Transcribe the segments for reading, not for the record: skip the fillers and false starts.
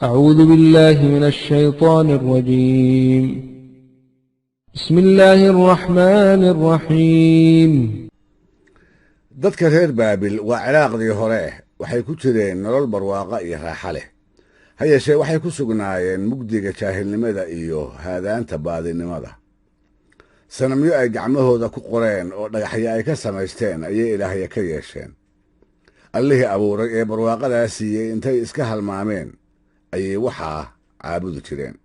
أعوذ بالله من الشيطان الرجيم. بسم الله الرحمن الرحيم. dadka reer baabil waa ciraaqdii hore waxay ku jireen nolol barwaaqo iyo raaxo leh ha yeeshee waxay ku sugnaayeen mugdiga jaahilnimada iyo haadaanta baadinimada sanamyo ay gacmahooda ku qoreen oo dhagaxyo ay ka samaysteen ayay ilaahya ka yeesheen allihii abuuray ee barwaaqadaa siiyey intay iska halmaameen ayay waxaa caabudi jireen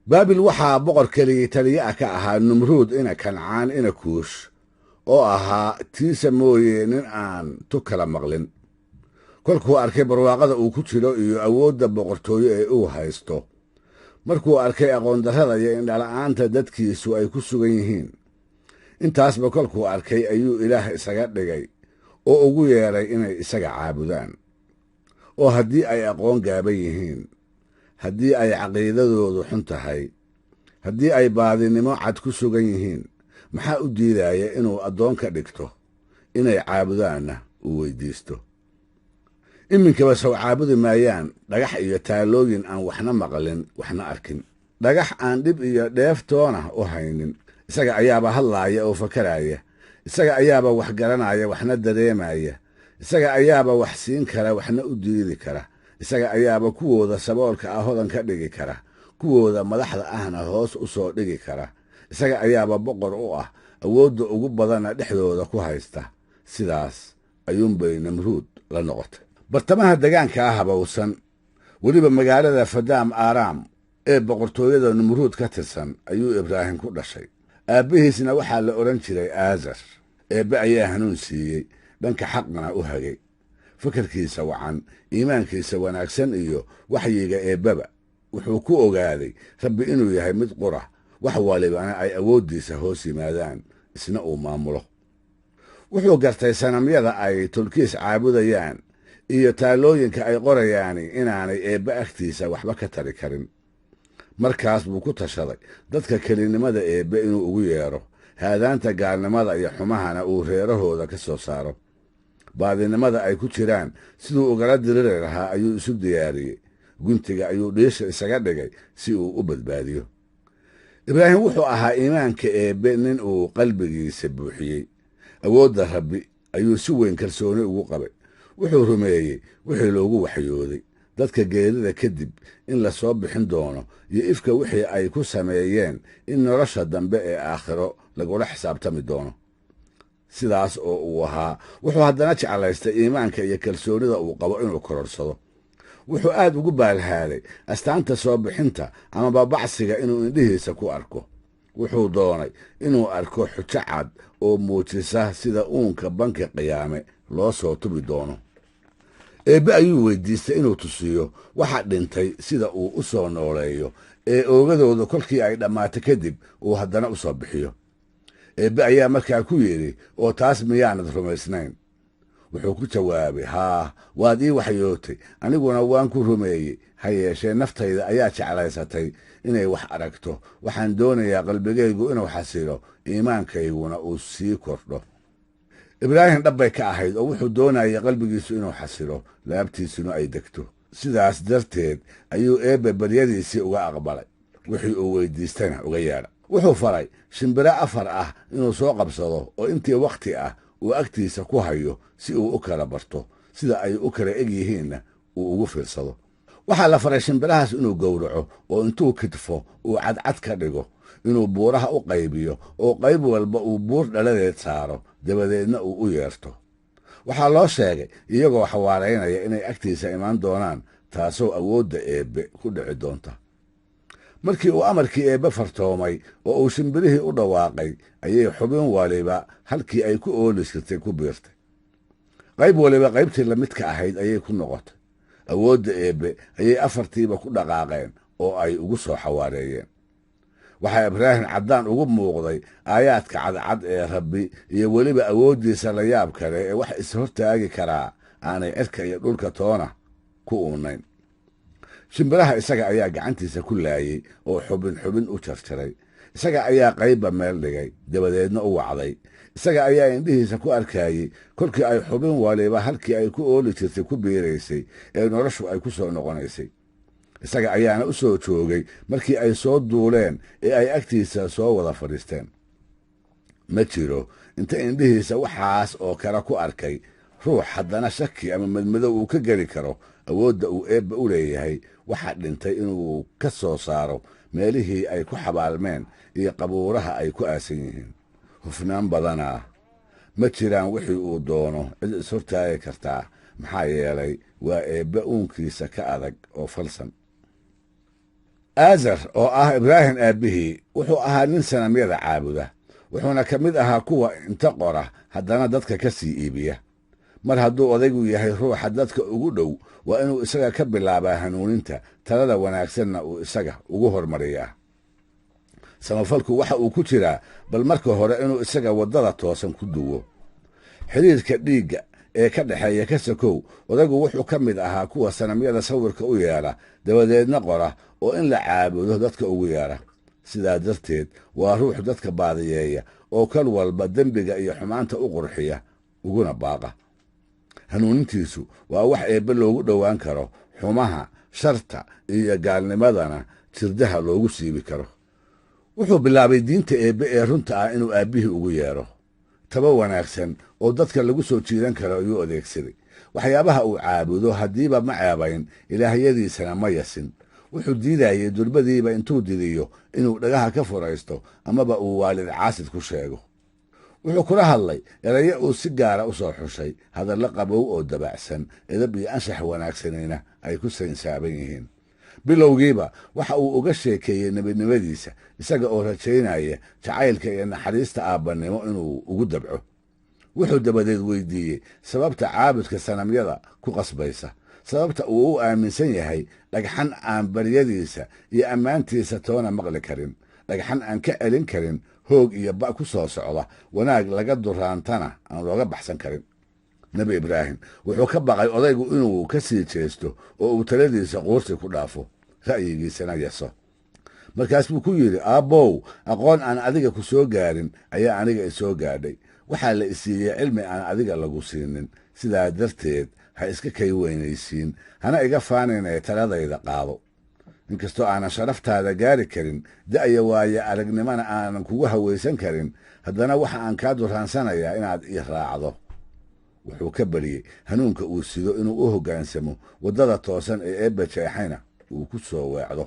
baabil waxaa boqor keligii taliye ah ka ahaa numruud ina kancaan ina kuush oo ahaa tiisa mooye nin aan tu kala maqlin kolkuu arkay barwaaqada uu ku jiro iyo awoodda boqortooyo ee uu haysto markuu arkay aqoondarrada iyo indhala'aanta dadkiisu ay ku sugan yihiin intaasba kolkuu arkay ayuu ilaah isaga dhigay oo ugu yeedhay inay isaga caabudaan oo haddii ay aqoon gaaban yihiin haddii ay caqiidadoodu xun tahay haddii ay baadinimo cad ku sugan yihiin maxaa u diidaya inuu addoon ka dhigto inay caabudaanna uu weyddiisto iminkaba sow caabudi maayaan dhagax iyo taalooyin aan waxna maqlin waxna arkin dhagax aan dhib iyo dheeftoona u haynin isaga ayaaba hadlaaya oo fakaraya isaga ayaaba wax garanaya waxna dareemaya isaga ayaaba wax siin kara waxna u diidi kara isaga ayaaba kuwooda saboolka ah hodan ka dhigi kara kuwooda madaxda ahna hoos u soo dhigi kara isaga ayaaba boqor u ah awoodda ugu badanna dhexdooda ku haysta sidaas ayuunbay namruud la noqotay bartamaha degaankaa habowsan weliba magaalada fadaam aaraam ee boqortooyada namruud ka tirsan ayuu ibraahim ku dhashay aabbihiisna waxaa la odhan jiray aazar eebbe ayaa hanuun siiyey dhanka xaqna u hagay fikirkiisa wacan iimaankiisa wanaagsan iyo waxyiga eebbaba wuxuu ku ogaaday rabbi inuu yahay mid qura wax walibana ay awooddiisa hoos yimaadaan isna uu maamulo wuxuu gartay sanamyada ay tulkiis caabudayaan iyo taalooyinka ay qorayaani inaanay eebbe agtiisa waxba ka tari karin markaas buu ku tashaday dadka kelinimada eebbe inuu ugu yeedho haadaanta gaalnimada iyo xumahana uu reerahooda ka soo saaro baadinimada ay ku jiraan siduu ugala diriri lahaa ayuu isu diyaariyey guntiga ayuu dhiisha isaga dhigay si uu u badbaadiyo ibraahim wuxuu ahaa iimaanka eebbe nin uu qalbigiisa buuxiyey awoodda rabbi ayuu si weyn kalsooni ugu qabay wuxuu rumeeyey wixii loogu waxyooday dadka geerida kadib in la soo bixin doono iyo ifka wixii ay ku sameeyeen in nolosha dambe ee aakhiro lagula xisaabtami doono sidaas oo uu ahaa wuxuu haddana jeclaystay iimaanka iyo kalsoonida uu qabo inuu kororsado wuxuu aad ugu baalhaaday astaanta soo bixinta ama babacsiga inuu indhihiisa ku arko wuxuu doonay inuu arko xujo cad oo muujisa sida uunka banki qiyaame loo soo tubi doono eebbe ayuu weyddiistay inuu tusiyo waxa dhintay sida uu u soo nooleeyo ee oogadooda kolkii ay dhammaato kadib uu haddana u soo bixiyo eebbe ayaa markaa ku yidhi oo taas miyaanad rumaysnayn wuxuu ku jawaabay haa waad ii waxyootay aniguna waan ku rumeeyey ha yeeshee naftayda ayaa jeclaysatay inay wax aragto waxaan doonayaa qalbigaygu inuu xasilo iimaankayguna uu sii kordho ibraahim dhabbay ka ahayd oo wuxuu doonayay qalbigiisu inuu xasilo laabtiisuna ay degto sidaas darteed ayuu eebbe baryadiisii uga aqbalay wixii uu weyddiistana uga yeedha wuxuu faray shimbiro 4 ah inuu soo qabsado oo intii wakhti ah uu agtiisa ku hayo si uu u kala barto sida ay u kala eg yihiinna uu ugu fiirsado waxaa la faray shimbirahaas inuu gowraco oo intuu kidfo uu cadcad ka dhigo inuu buuraha u qaybiyo oo qayb walba uu buur dhaladeed saaro dabadeedna uu u yeerto waxaa loo sheegay iyagoo xawaaraynaya inay agtiisa imaan doonaan taasoo awoodda eebbe ku dhici doonta markii uu amarkii eebbe fartoomay oo uu shimbirihii u dhawaaqay ayay xubin waliba halkii ay ku ooli jirtay ku biirtay qayb waliba qaybtii lamidka ahayd ayay ku noqotay awoodda eebbe ayay 4tiiba ku dhaqaaqeen oo ay ugu soo xawaareeyeen waxaa ibraahim caddaan ugu muuqday aayaadka cadcad ee rabbi iyo weliba awooddiisa la yaab kale ee wax ishortaagi karaa aanay cirka iyo dhulka toona ku uunayn shimbiraha isaga ayaa gacantiisa ku laayey oo xubin xubin u jarjaray isaga ayaa qaybba meel dhigay dabadeedna u wacday isaga ayaa indhihiisa ku arkayey kolkii ay xubin waliba halkii ay ku ooli jirtay ku biiraysay ee noloshu ay ku soo noqonaysay. isaga ayaana u soo joogay markii ay soo duuleen ee ay agtiisa soo wada fadhiisteen. ma jiro inta indhihiisa waxaas oo kale ku arkay ruux haddana shaki ama madmadow uu ka geli karo awoodda uu eebba u leeyahay waxa dhintay inuu ka soo saaro meelihii ay ku xabaalmeen iyo qabuuraha ay ku aasan yihiin. hufnaan badanaa ma jiraan wixii uu doono cid ishortaagi kartaa, maxaa yeelay waa eebbe uunkiisa ka adag oo falsan. aazar oo ah ibraahim aabbihii wuxuu ahaa nin sanamyada caabuda, wuxuuna ka mid ahaa kuwa inta qora haddana dadka ka sii iibiya. mar hadduu odaygu yahay ruuxa dadka ugu dhow waa inuu isaga ka bilaabaa hanuuninta, talada wanaagsanna uu isaga ugu hormariyaa. samafalku waxa uu ku jiraa bal marka hore inuu isaga waddada toosan ku duwo. xidhiirka dhiigga ee ka dhexeeya ka sakow odaygu wuxuu ka mid ahaa kuwa sanamyada sawirka u yeedha dabadeedna qora oo in la caabudo dadka ugu yeedha. sidaa darteed waa ruux dadka baadiyeeya oo kal walba dembiga iyo xumaanta u qurxiya uguna baaqa. hanuunintiisu waa wax eebbe loogu dhowaan karo, xumaha, sharta iyo gaalnimadana jirdaha loogu siibi karo. wuxuu bilaabay diinta eebbe ee runta ah inuu aabbihii ugu yeedho. taba wanaagsan oo dadka lagu soo jiidan karo ayuu adeegsaday. waxyaabaha uu caabudo haddiiba ma ceebayn, ilaahyadiisana ma yasin. wuxuu diidayey durbadiiba intuu didiyo inuu dhagaha ka furaysto amaba uu waalid caasid ku sheego. wuxuu kula hadlay erayo uu si gaara u soo xushay, hadallo qabow oo dabacsan, edab iyo anshax wanaagsanayna ay ku saynsaaban yihiin. bilowgiiba waxa uu uga sheekeeyey nebinimadiisa, isaga oo rajaynaya jacaylka iyo naxariista aabbannimo inuu ugu dabco. wuxuu dabadeed weydiiyey sababta caabudka sanamyada ku qasbaysa, sababta uu u aaminsan yahay dhagxan aan baryadiisa iyo ammaantiisa toona maqli karin, dhagxan aan ka celin karin hoog iyo ba ku soo socda, wanaag laga duraantana aan looga baxsan karin. nebi ibraahim wuxuu ka baqay odaygu inuu ka sii jeesto oo uu taladiisa quursi ku dhaafo, ra'yigiisana yaso. markaas buu ku yidhi, aabbow, aqoon aan adiga ku soo gaarin ayaa aniga isoo gaadhay. waxaa la isiiyey cilmi aan adiga lagu siinin. sidaa darteed ha iska kay weynaysiin, hana iga faanaynaya taladayda qaado. inkastoo aanan sharaftaada gaari karin, da'ya waaye aragnimana aanan kugu hawaysan karin, haddana waxa aan kaa duraansanayaa inaad ii raacdo. wuxuu ka baryey hanuunka uu sido inuu u hoggaansamo waddada toosan ee eebba jeexayna uu ku soo weecdo.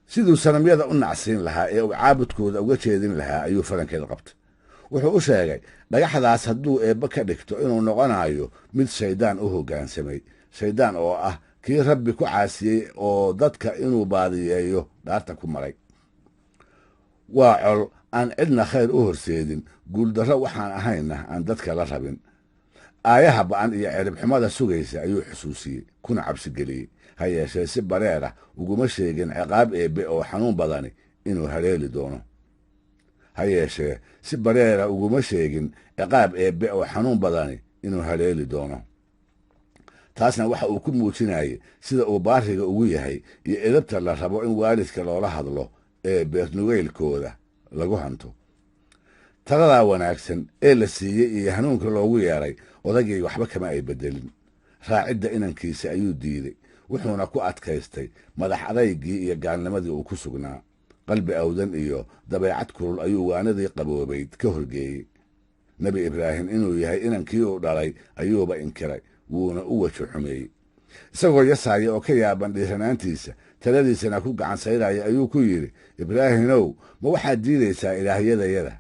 siduu sanamyada u nacsiin lahaa ee uu caabudkooda uga jeedin lahaa ayuu farankeed qabtay. wuxuu u sheegay dhagaxdaas hadduu eebbe ka dhigto inuu noqonayo mid shayddaan u hoggaansamay, shayddaan oo ah kii rabbi ku caasiyey oo dadka inuu baadiyeeyo dhaarta ku maray. waa col aan cidna khayr u horseedin, guuldarro waxaan ahayna aan dadka la rabin. aayaha ba'an iyo ciribxumada sugaysa ayuu xusuusiyey, kuna cabsigeliyey. ha yeeshee si bareera uguma sheegin ciqaab eebbe oo xanuun badani inuu haleeli doono. ha yeeshee si bareera uguma sheegin ciqaab eebbe oo xanuun badani inuu haleeli doono. taasna waxa uu ku muujinayay sida uu baariga ugu yahay iyo edabta la rabo in waalidka loola hadlo ee beernugeylkooda lagu hanto. taladaa wanaagsan ee la siiyey iyo hanuunka loogu yeedhay odaygii waxba kama ay beddelin. raacidda inankiisa ayuu diiday, wuxuuna ku adkaystay madax adaygii iyo gaalnimadii uu ku sugnaa. qalbi awdan iyo dabeecad kulul ayuu waanadii qaboobayd ka horgeeyey. nebi ibraahim inuu yahay inankii uu dhalay ayuuba inkiray, wuuna u wajo xumeeyey. isagoo yasaaya oo ka yaaban dhiiranaantiisa, taladiisana ku gacan sayraya ayuu ku yidhi, ibraahimow, ma waxaad diidaysaa ilaahyadayada?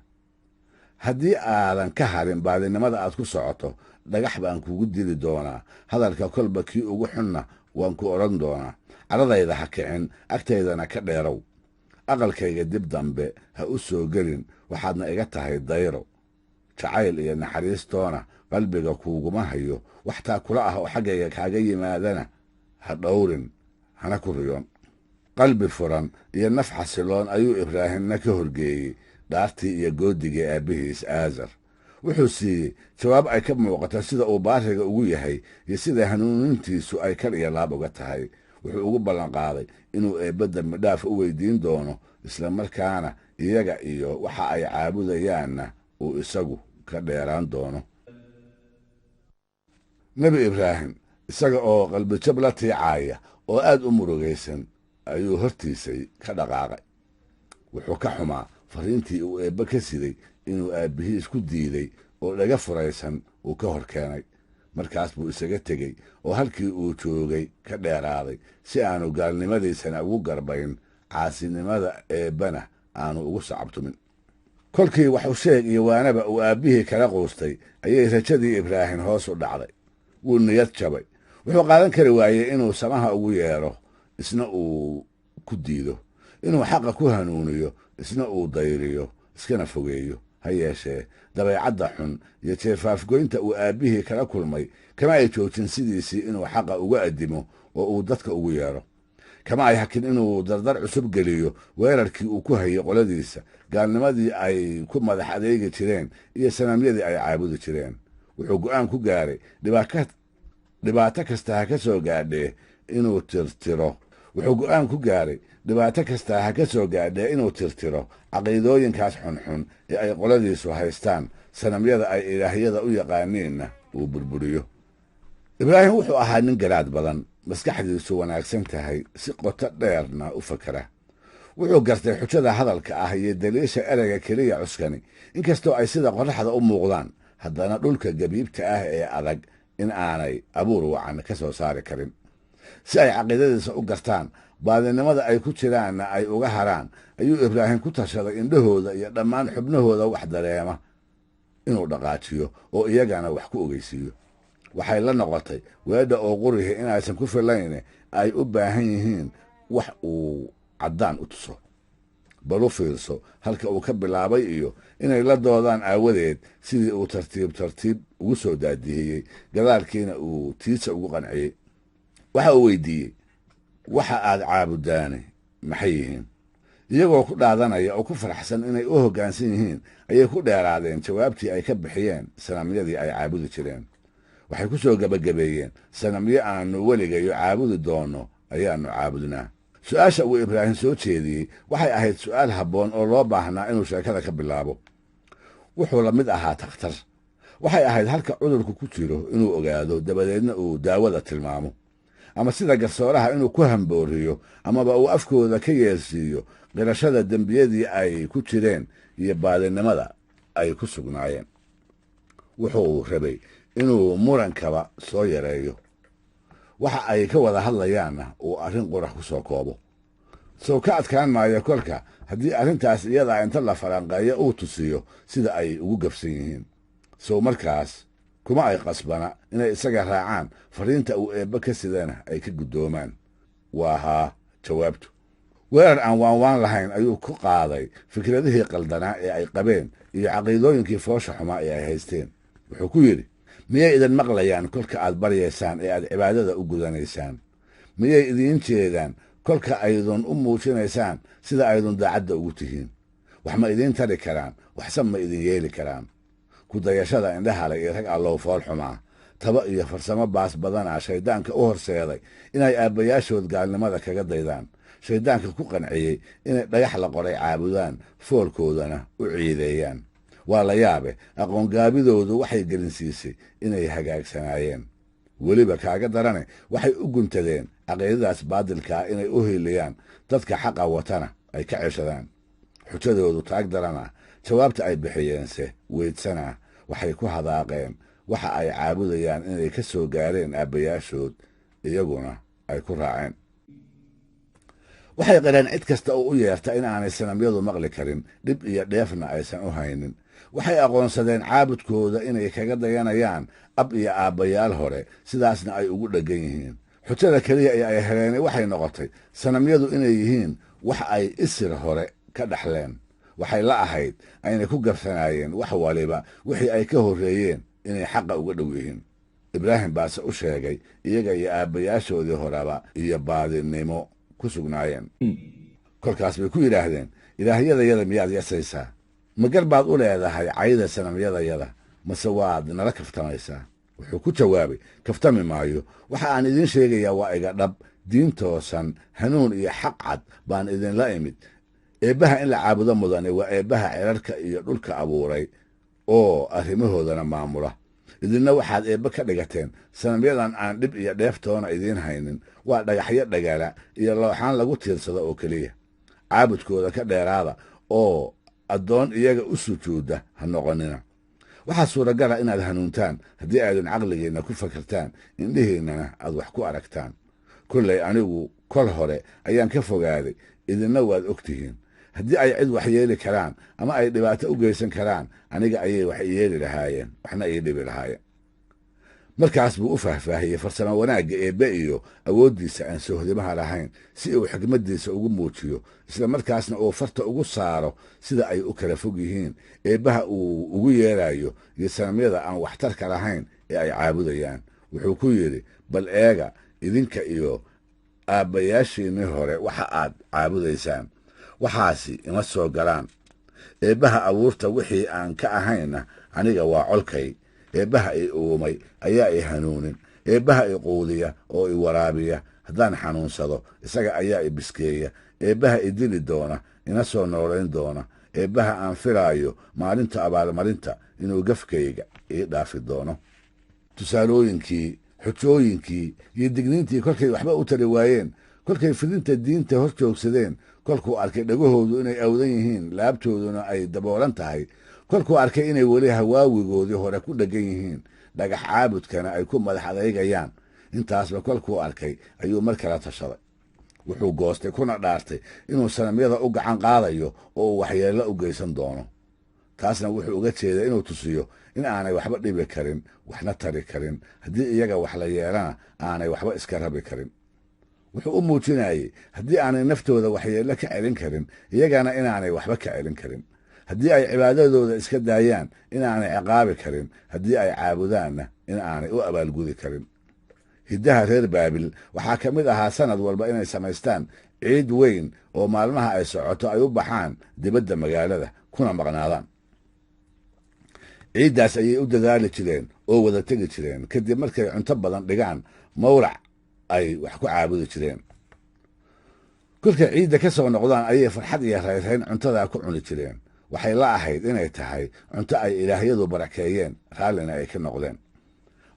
haddii aadan ka harin baadinimada aad ku socoto, dhagax baan kugu dili doonaa. hadalka kolba kii ugu xunna waan ku odhan doonaa. caradayda ha kicin, agtaydana ka dheerow. aqalkayga dib dambe ha u soo gelin, waxaadna iga tahay dayro. jacayl iyo naxariistoona qalbiga kuuguma hayo, waxtaa kula ah oo xaggayga kaaga yimaadana ha dhowrin, hana ku riyoon. qalbi furan iyo naf xasiloon ayuu ibraahimna ka horgeeyey dhaartii iyo goodigii aabbihiis aazar. wuxuu siiyey jawaab ay ka muuqato sida uu baariga ugu yahay iyo sida hanuunintiisu ay kal iyo laab uga tahay. wuxuu ugu ballanqaaday inuu eebbe dembidhaaf u weydiin doono, isla markaana iyaga iyo waxa ay caabudayaanna uu isagu ka dheeraan doono. nebi ibraahim isaga oo qalbijab la tiicaaya oo aad u murugaysan ayuu hortiisay ka dhaqaaqay. wuxuu ka xumaa fariintii uu eebbe ka siday inuu aabbihiis ku diiday oo dhaga furaysan uu ka hor keenay. markaas buu isaga tegey oo halkii uu joogay ka dheeraaday si aanu gaalnimadiisana ugu garbayn, caasinimada eebbana aanu ugu sacabtumin. kolkii waxu sheeg iyo waanaba uu aabbihii kala quustay ayay rajadii ibraahim hoos u dhacday. wuu niyad jabay. wuxuu qaadan kari waayey inuu samaha ugu yeedho isna uu ku diido, inuu xaqa ku hanuuniyo isna uu dayriyo iskana fogeeyo. ha yeeshee dabeecadda xun iyo jeefaafgoynta uu aabbihii kala kulmay kama ay joojin sidiisii inuu xaqa uga addimo oo uu dadka ugu yeedho. kama ay hakin inuu dardar cusub geliyo weerarkii uu ku hayay qoladiisa, gaalnimadii ay ku madax adeegi jireen iyo sanamyadii ay caabudi jireen. wuxuu go'aan ku gaaray dhibaato kasta ha ka soo gaadhee inuu tirtiro caqiidooyinkaas xunxun ee ay qoladiisu haystaan, sanamyada ay ilaahyada u yaqaaniinna uu burburiyo. ibraahim wuxuu ahaa nin garaad badan, maskaxdiisu wanaagsan tahay, si qoto dheerna u fakera. wuxuu gartay xujada hadalka ah iyo daliisha ereyga keliya cuskani, inkastoo ay sida qorraxda u muuqdaan, haddana dhulka gabiibta ah ee adag in aanay abuur wacan ka soo saari karin. si ay caqiidadiisa u gartaan, baadinimada ay ku jiraanna ay uga haraan, ayuu ibraahim ku tashaday indhahooda iyo dhammaan xubnahooda wax dareema inuu dhaqaajiyo oo iyagana wax ku ogeysiiyo. waxay la noqotay weedha oo qurihi inaysan ku filayne ay u baahan yihiin wax uu caddaan u tuso. bal u fiirso halka uu ka bilaabay iyo inay la doodaan aawadeed sidii uu tartiib tartiib ugu soo daadihiyey, gadaalkiina uu tiisa ugu qanciyey. waxa uu weydiiyey, waxa aad caabudaane maxay yihiin? iyagoo ku dhaadanaya oo ku faraxsan inay u hoggaansan yihiin ayay ku dheeraadeen jawaabtii ay ka bixiyeen sanamyadii ay caabudi jireen. waxay ku soo gebagabeeyeen, sanamyo aannu weligayo caabudi doonno ayaannu caabudnaa. su'aasha uu ibraahim soo jeediyey waxay ahayd su'aal habboon oo loo baahnaa inuu sheekada ka bilaabo. wuxuu la mid ahaa takhtar. waxay ahayd halka cudurku ku jiro inuu ogaado, dabadeedna uu daawada tilmaamo. ama sida garsooraha inuu ku hambooriyo amaba uu afkooda ka yeelsiiyo qirashada dembiyadii ay ku jireen iyo baadinimada ay ku sugnaayeen. wuxuu rabay inuu murankaba soo yareeyo. waxa ay ka wada hadlayaanna uu arrin qurax ku soo koobo. sow ka adkaan maayo kolka haddii arrintaas iyadaa inta la falanqeeyo uu tusiyo sida ay ugu gabsan yihiin. sow markaas kuma ay qasbana inay isaga raacaan, fariinta uu eebbe ka sidana ay ka guddoomaan. waa haa jawaabtu. weerar aan waanwaan lahayn ayuu ku qaaday fikradihii qaldanaa ee ay qabeen iyo caqiidooyinkii foosha xumaa ee ay haysteen. wuxuu ku yidhi, miyay idin maqlayaan kolka aad baryaysaan ee aad cibaadada u gudanaysaan? miyay idiin jeedaan kolka aydun u muujinaysaan sida aydun daacadda ugu tihiin? wax ma idiin tari karaan, waxse ma idin yeeli karaan? ku dayashada indhahala iyo rag allow fool xumaa, taba iyo farsamo baas badanaa shayddaanka u horseeday inay aabbayaashood gaalnimada kaga daydaan. shayddaanka ku qanciyey inay dhagax la qoray caabudaan, foolkoodana u ciideeyaan. waa la yaabe, aqoongaabidoodu waxay gelinsiisay inay hagaagsanaayeen. weliba kaaga darane waxay u guntadeen caqiidadaas baadilkaa inay u hiiliyaan, dadka xaqa watana ay ka ceshadaan. xujadoodu taag darana, jawaabta ay bixiyeense weydsanaa. waxay ku hadaaqeen waxa ay caabudayaan inay ka soo gaareen aabbayaashood, iyaguna ay ku raaceen. waxay qireen cid kasta oo u yeerta in aanay sanamyadu maqli karin, dhib iyo dheefna aysan u haynin. waxay aqoonsadeen caabudkooda inay kaga dayanayaan ab iyo aabbayaal hore, sidaasna ay ugu dheggan yihiin. xujada keliya ee ay heleen waxay noqotay sanamyadu inay yihiin wax ay isir hore ka dhaxleen. waxay la ahayd ayna ku gabsanaayeen wax waliba wixii ay ka horreeyeen inay xaqa uga dhow yihiin. ibraahim baase u sheegay iyaga iyo aabbayaashoodii horeba iyo baadinimo ku sugnaayeen. kolkaas bay ku yidhaahdeen, ilaahyadayada miyaad yasaysaa? ma gar baad u leedahay cayda sanamyadayada, mase waad nala kaftamaysaa? wuxuu ku jawaabay, kaftami maayo. waxa aan idiin sheegayaa waa iga dhab, diin toosan, hanuun iyo xaq cad baan idinla imid. eebbaha in la caabudo mudane waa eebbaha cirarka iyo dhulka abuuray, oo arrimahoodana maamula. idinna waxaad eebbe ka dhigateen sanamyadan aan dhib iyo dheeftoona idiin haynin, waa dhagaxyo dhagaala iyo looxaan lagu tiirsado oo keliya. caabudkooda ka dheeraada oo addoon iyaga u sujuudda ha noqonina. waxaa suuragala inaad hanuuntaan haddii aadan caqligiinna ku fakirtaan, indhihiinnana aad wax ku aragtaan. kollay anigu kol hore ayaan ka fogaaday, idinna waad og tihiin. haddii ay cid wax yeeli karaan ama ay dhibaato u geysan karaan, aniga ayay wax yeeli lahaayeen, waxna ii dhibi lahaayeen. markaas buu u faahfaahiyey farsamo wanaagga eebbe iyo awooddiisa aan sohdimaha lahayn, si uu xikmaddiisa ugu muujiyo, isla markaasna uu farta ugu saaro sida ay u kala fog yihiin eebbaha uu ugu yeerayo iyo sanamyada aan waxtarka lahayn ee ay caabudayaan. wuxuu ku yidhi, bal eega idinka iyo aabbayaashiinnii hore waxa aad caabudaysaan, waxaasi ima soo galaan. eebbaha abuurta wixii aan ka ahayna aniga waa colkay. eebbaha i uumay ayaa i hanuunin. eebbaha i quudiya oo i waraabiya. haddaan xanuunsado isaga ayaa i biskeeya. eebbaha i dili doona, ina soo noolayn doona. eebbaha aan filaayo maalinta abaalmarinta inuu gafkayga ii dhaafi doono. tusaalooyinkii, xujooyinkii iyo digniintii kolkay waxba u tari waayeen, kolkay fidinta diinta hor joogsadeen, kolkuu arkay dhagahoodu inay awdan yihiin, laabtooduna ay daboolan tahay, kolkuu arkay inay weli hawaawigoodii hore ku dheggan yihiin, dhagax caabudkana ay ku madax adeygayaan, intaasba kolkuu arkay ayuu mar kala tashaday. wuxuu goostay kuna dhaartay inuu sanamyada u gacan qaadayo oo uu waxyeello u geysan doono. taasna wuxuu uga jeeday inuu tusiyo in aanay waxba dhibi karin, waxna tari karin, haddii iyaga wax la yeelana aanay waxba iska rabi karin. wuxuu u muujinayey haddii aanay naftooda waxyeello ka celin karin, iyagana inaanay waxba ka celin karin. haddii ay cibaadadooda iska daayaan, inaanay ciqaabi karin. haddii ay caabudaanna in aanay u abaalgudi karin. hiddaha reer baabil waxaa ka mid ahaa sanad walba inay samaystaan ciid weyn oo maalmaha ay socoto ay u baxaan dibadda magaalada kuna maqnaadaan. ciiddaas ayay u dadaali jireen oo wada tegi jireen. kadib markay cunto badan dhigaan, mawlac ay wax ku caabudi jireen. kolkay ciidda ka soo noqdaan ayay farxad iyo rayrrayn cuntadaa ku cuni jireen. waxay la ahayd inay tahay cunto ay ilaahyadu barakeeyeen, raallina ay ka noqdeen.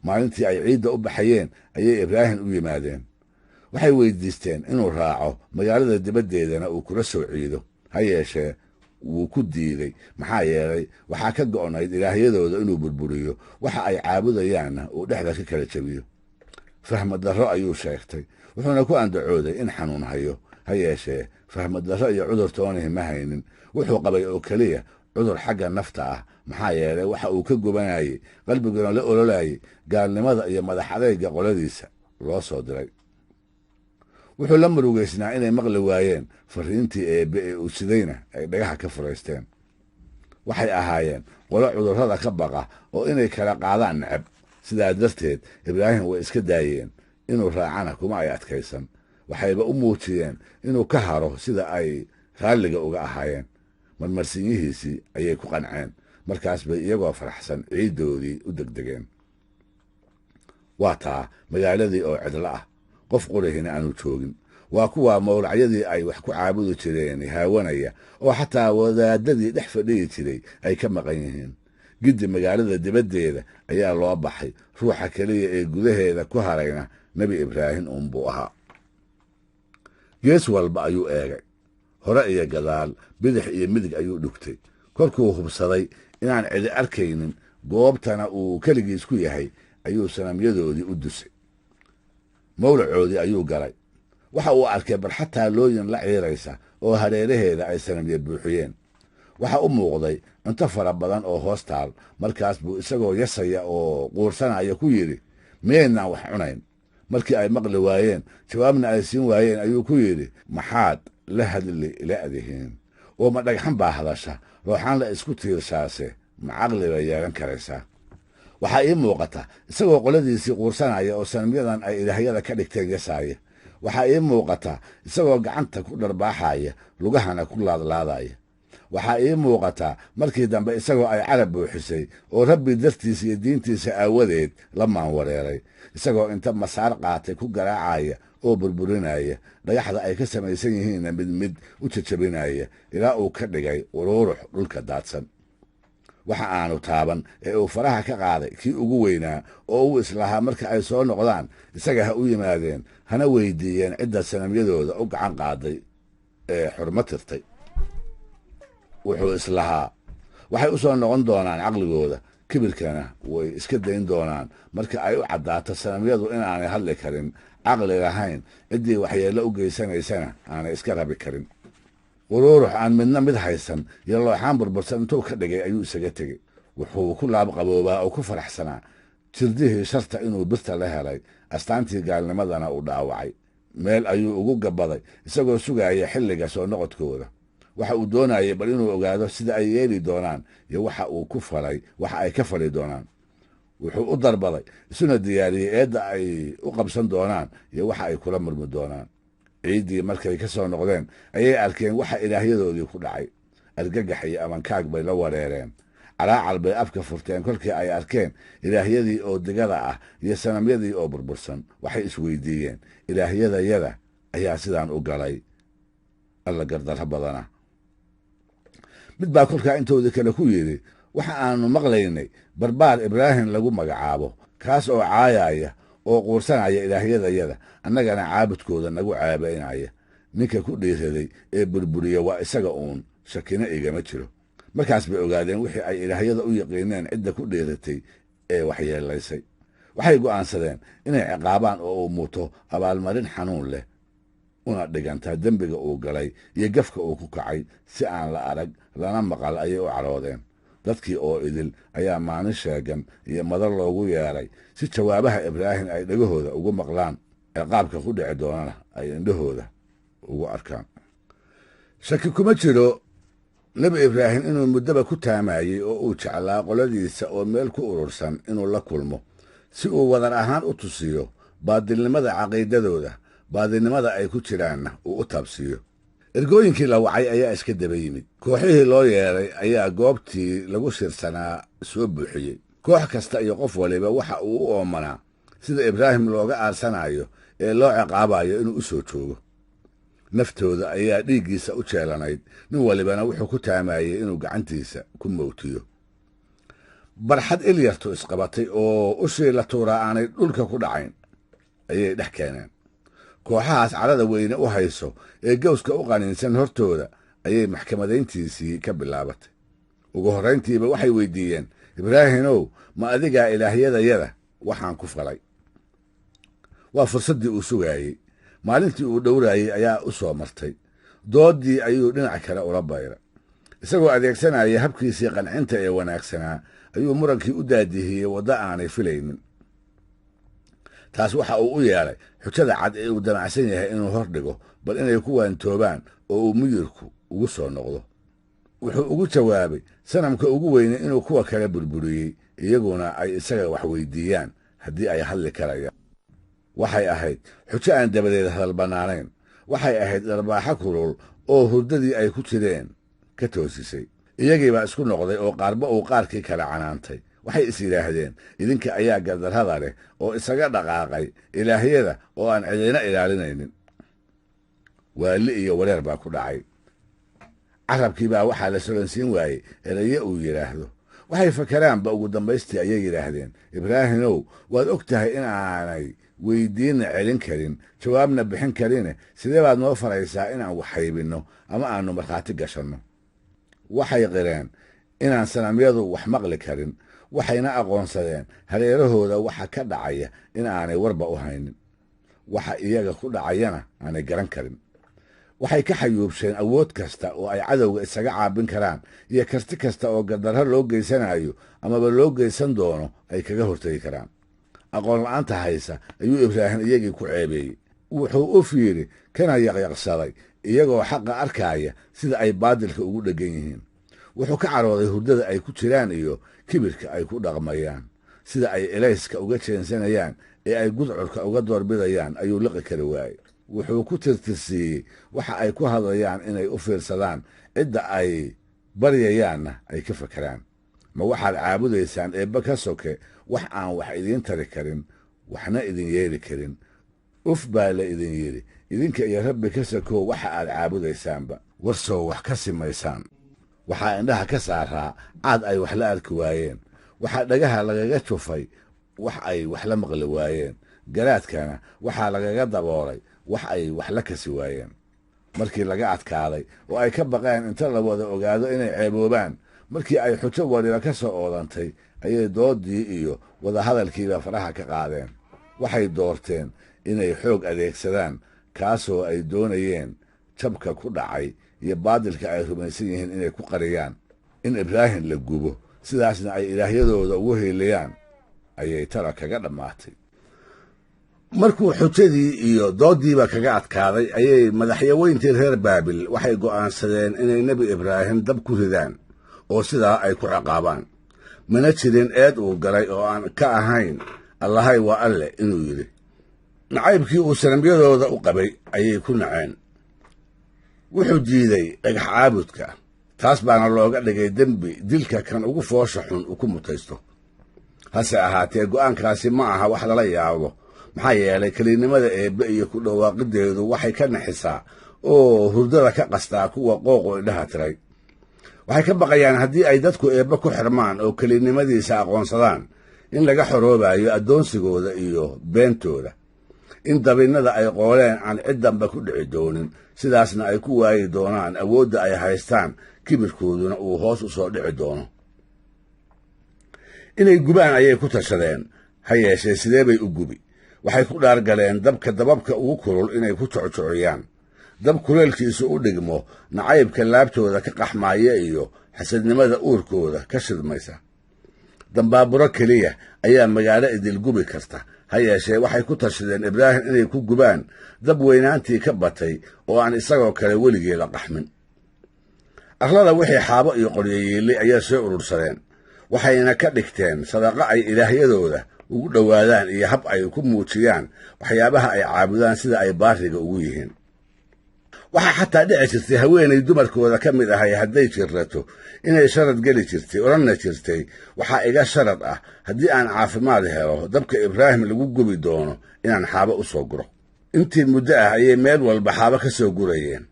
maalintii ay ciidda u baxayeen ayay ibraahim u yimaadeen. waxay weydiisteen inuu raaco magaalada dibaddeedana uu kula soo ciido. ha yeeshee wuu ku diiday, maxaa yeelay waxaa ka go'nayd ilaahyadooda inuu burburiyo, waxa ay caabudayaanna uu dhexda ka kala jebiyo. fahmad darro ayuu sheegtay, wuxuuna ku andacooday in xanuun hayo. ha yeeshee fahmad darro iyo cudur toonihi ma haynin. wuxuu qabay oo keliya cudur xagga nafta ah, maxaa yeelay waxa uu ka gubanayey, qalbiguna la ololayey gaalnimada iyo madax adayga qoladiisa loo soo diray. wuxuu la murugaysnaa inay maqli waayeen fariintii eebbe ee uu sidayna ay dhagaha ka furaysteen. waxay ahaayeen qolo cudurrada ka baqa oo inay kala qaadaan necab. sidaa darteed ibraahim way iska daayeen, inuu raacana kuma ay adkaysan. waxayba u muujiyeen inuu ka haro sida ay raalliga uga ahaayeen. marmarsinyihiisii ayay ku qanceen. markaas bay iyagoo faraxsan ciiddoodii u degdegeen. waa taa magaaladii oo cidlo ah, qof qurihina aanu joogin. waa kuwaa mawlacyadii ay wax ku caabudi jireen haawanaya, oo xataa wadaadadii dhex fadhiyi jiray ay ka maqan yihiin. giddi magaalada dibaddeeda ayaa loo baxay. ruuxa keliya ee gudaheeda ku harayna nebi ibraahim uunbuu ahaa. gees walba ayuu eegay, hore iyo gadaal, bidix iyo midig ayuu dhugtay. kolkuu hubsaday inaan cidi arkaynin, goobtana uu keligiis ku yahay, ayuu sanamyadoodii u dusay. mawlacoodii ayuu galay. waxa uu arkay barxad taalooyin la ciiraysa oo hareeraheeda ay sanamya buuxiyeen. waxa u muuqday cunto fara badan oo hoos taal. markaas buu isagoo yasaya oo quursanaya ku yidhi, miyaynaan wax cunayn? markii ay maqli waayeen, jawaabna ay siin waayeen, ayuu ku yidhi, maxaad la hadli ila'dihiin? oo ma dhagxan baa hadasha? rooxaan la isku tiirshaase ma caqli bay yeelan karaysaa? waxaa ii muuqata isagoo qoladiisii quursanaya oo sanamyadan ay ilaahyada ka dhigteen yasaaya. waxaa ii muuqata isagoo gacanta ku dharbaaxaya, lugahana ku laadlaadaya. waxaa ii muuqata markii dambe isagoo ay carab buuxisay oo rabbi dartiisa iyo diintiisa aawadeed la maanwareeray, isagoo inta masaar qaatay ku garaacaya oo burburinaya, dhagaxda ay ka samaysan yihiinna mid mid u jajabinaya, ilaa uu ka dhigay uruurux dhulka daadsan. waxa aanu taaban ee uu faraha ka qaaday kii ugu weynaa oo uu islahaa marka ay soo noqdaan isaga ha u yimaadeen hana weydiiyeen cidda sanamyadooda u gacan qaaday ee xurmo tirtay. wuxuu islahaa waxay u soo noqon doonaan caqligooda, kibirkana way iska dayn doonaan marka ay u caddaato sanamyadu inaanay hadli karin, caqli lahayn, ciddii waxyeello u geysanaysana aanay iska rabi karin. quruurux aan midna mid haysan iyo looxaan burbursan intuu ka dhigay ayuu isaga tegey. wuxuu ku laabqaboobaa oo ku faraxsanaa jirdihii sharta inuu birta la helay, astaantii gaalnimadana uu dhaawacay. meel ayuu ugu gabbaday isagoo sugaaya xilliga soo noqodkooda. waxa uu doonayay bal inuu ogaado sida ay yeeli doonaan iyo waxa ay ka fali doonaan. wuxuu u darbaday isuna diyaariyey eedda ay u qabsan doonaan iyo waxa ay kula murmi doonaan. ciiddii markay ka soo noqdeen ayay arkeen waxa ilaahyadoodii ku dhacay. argagax iyo amankaag bay la wareereen. calaacal bay afka furteen kolkii ay arkeen ilaahyadii oo digada ah iyo sanamyadii oo burbursan. waxay isweydiiyeen, ilaahyadayada ayaa sidaan u galay, alla gardarro badana. mid baa kolkaa intoodii kale ku yidhi, waxa aanu maqlaynay barbaar ibraahim lagu magacaabo, kaas oo caayaya oo quursanaya ilaahyadayada, annagana caabudkooda nagu caabaynaya. ninka ku dhiiraday ee burburiya waa isaga uun, shakina igama jiro. markaas bay ogaadeen wixii ay ilaahyada u yaqiineen cidda ku dhiiratay ee waxyeelaysay. waxay go'aansadeen inay ciqaabaan oo uu muto abaalmarin xanuun leh, una dhigantaa dembiga uu galay iyo gafka uu ku kacay, si aan la arag lana maqal ayay u cadhoodeen. dadkii oo idil ayaa maalin sheegan iyo madar loogu yeeray si jawaabaha ibraahim ay dhegahooda ugu maqlaan, ciqaabka ku dhici doonana ay indhahooda ugu arkaan. shaki kuma jiro nebi ibraahim inuu muddaba ku taamayey oo uu jeclaa qoladiisa oo meel ku urursan inuu la kulmo, si uu wadar ahaan u tusiyo baadilnimada caqiidadooda, baadilnimada ay ku jiraanna uu u taabsiiyo. ergooyinkii la wacay ayaa iska daba yimid. kooxihii loo yeeray ayaa goobtii lagu shirsanaa soo buuxiyey. koox kasta iyo qof waliba waxa uu u oomanaa sida ibraahim looga aarsanayo ee loo ciqaabayo inuu u soo joogo. naftooda ayaa dhiiggiisa u jeelanayd, nin walibana wuxuu ku taamayey inuu gacantiisa ku mowtiyo. barxad ilyartu isqabatay oo ushii la tuuraa aanay dhulka ku dhacayn ayay dhex keeneen. kooxahaas carada weyne u hayso ee gawska u qaniinsan hortooda ayay maxkamadayntiisii ka bilaabatay. ugu horrayntiiba waxay weydiiyeen, ibraahimow, ma adigaa ilaahyadayada waxaan ku falay? waa fursaddii uu sugaayey. maalintii uu dhowraayey ayaa u soo martay. dooddii ayuu dhinac kale ula bayray. isagoo adeegsanaya habkiisii qancinta ee wanaagsanaa ayuu murankii u daadihiyey waddo aanay filaynin. taas waxa uu u yeelay xujada cad ee uu damacsan yahay inuu hor dhigo, bal inay ku waantoobaan oo uu miyirku ugu soo noqdo. wuxuu ugu jawaabay sanamka ugu weyne inuu kuwa kale burburiyey, iyaguna ay isaga wax weydiiyaan haddii ay hadli karayaan. waxay ahayd xujo aan dabadeed hadal bannaanayn. waxay ahayd dharbaaxo kulul oo hurdadii ay ku jireen ka toosisay. iyagiibaa isku noqday oo qaarba uu qaarkii kale canaantay. waxay is yidhaahdeen, idinka ayaa gardarrada leh oo isaga dhaqaaqay ilaahyada oo aan cidina ilaalinaynin. waali iyo wareer baa ku dhacay. carabkiibaa waxaa la solansiin waayey eraye uu yidhaahdo. waxay fakaraanba ugu dambaystii ayay yidhaahdeen, ibraahimow, waad og tahay in aanay weydiinna celin karin, jawaabna bixin karine, sidee baad noo faraysaa inaan wax haybinno ama aannu markhaati gashanno? waxay qireen inaan sanamyadu wax maqli karin, waxayna aqoonsadeen hareerahooda waxa ka dhacaya in aanay warba u haynin, waxa iyaga ku dhacayana aanay garan karin. waxay ka xayuubsheen awood kasta oo ay cadowga isaga caabin karaan iyo karti kasta oo gardarro loo geysanayo amaba loo geysan doono ay kaga hortegi karaan. aqoon la'aanta haysa ayuu ibraahim iyagii ku ceebeeyey. wuxuu u fiiri kana yaqyaqsaday iyagoo xaqa arkaaya sida ay baadilka ugu dheggan yihiin. wuxuu ka carooday hurdada ay ku jiraan iyo kibirka ay ku dhaqmayaan. sida ay elayska uga jeensanayaan ee ay gudcurka uga doorbidayaan ayuu liqi kari waayey. wuxuu ku tirtirsiiyey waxa ay ku hadlayaan inay u fiirsadaan, cidda ay baryayaanna ay ka fakeraan. ma waxaad caabudaysaan eebba ka soke wax aan wax idiin tari karin, waxna idin yeeli karin? uf baa la idin yidhi, idinka iyo rabbi ka sokow waxa aad caabudaysaanba, warsow wax ka simaysaan. waxaa indhaha ka saaraa caad ay wax la arki waayeen, waxaa dhagaha lagaga jufay wax ay wax la maqli waayeen, garaadkana waxaa lagaga daboolay wax ay wax la kasi waayeen. markii laga adkaaday oo ay ka baqeen inta la wada ogaado inay ceeboobaan, markii ay xujo waliba ka soo oodantay ayay doodii iyo wadahadalkiiba faraha ka qaadeen. waxay doorteen inay xoog adeegsadaan, kaasoo ay doonayeen jabka ku dhacay iyo baadilka ay rumaysan yihiin inay ku qariyaan, in ibraahim la gubo, sidaasna ay ilaahyadooda ugu heelayaan ayay tala kaga dhammaatay. markuu xujadii iyo doodiiba kaga adkaaday ayay madaxyaweyntii reer baabil waxay go'aansadeen inay nebi ibraahim dab ku ridaan oo sidaa ay ku ciqaabaan. mana jirin eed uu galay oo aan ka ahayn allahay waa alle inuu yidhi. nacaybkii uu sanamyadooda u qabay ayay ku naceen. wuxuu diiday dhagax caabudka, taas baana looga dhigay dembi dilka kan ugu foosha xun uu ku mutaysto. hase ahaatee go'aankaasi ma aha wax lala yaabo, maxaa yeelay kelinnimada eebbe iyo ku dhawaaqideedu waxay ka naxisaa oo hurdada ka qastaa kuwa qooqu indhaha tiray. waxay ka baqayaan haddii ay dadku eebbe ku xirmaan oo kelinnimadiisa aqoonsadaan in laga xoroobayo addoonsigooda iyo beentooda, in dabinnada ay qooleen aan cid danba ku dhici doonin, sidaasna ay ku waayi doonaan awoodda ay haystaan, kibirkooduna uu hoos u soo dhici doono. inay gubaan ayay ku tashadeen, ha yeeshee sidee bay u gubi? waxay ku dhaargaleen dabka dababka ugu kulul inay ku jocjociyaan, dab kuleelkiisu u dhigmo nacaybka laabtooda ka qaxmaaya iyo xasadnimada uurkooda ka shidmaysa. dambaaburo keliya ayaa magaalo idil gubi karta, ha yeeshee waxay ku tashadeen ibraahim inay ku gubaan dab weynaantii ka batay oo aan isagoo kale weligii la qaxmin. arlada wixii xaabo iyo qoryoyiilay ayaa soo urursadeen, waxayna ka dhigteen sadaqo ay ilaahyadooda ugu dhowaadaan iyo hab ay ku muujiyaan waxyaabaha ay caabudaan sida ay baariga ugu yihiin. waxaa xataa dhici jirtay haweenay dumarkooda ka mid ahay hadday jirrato inay sharad geli jirtay, odhanna jirtay waxaa iga sharad ah haddii aan caafimaad helo dabka ibraahim lagu gubi doono inaan xaabo u soo guro. intii muddo ah ayay meel walba xaabo ka soo gurayeen.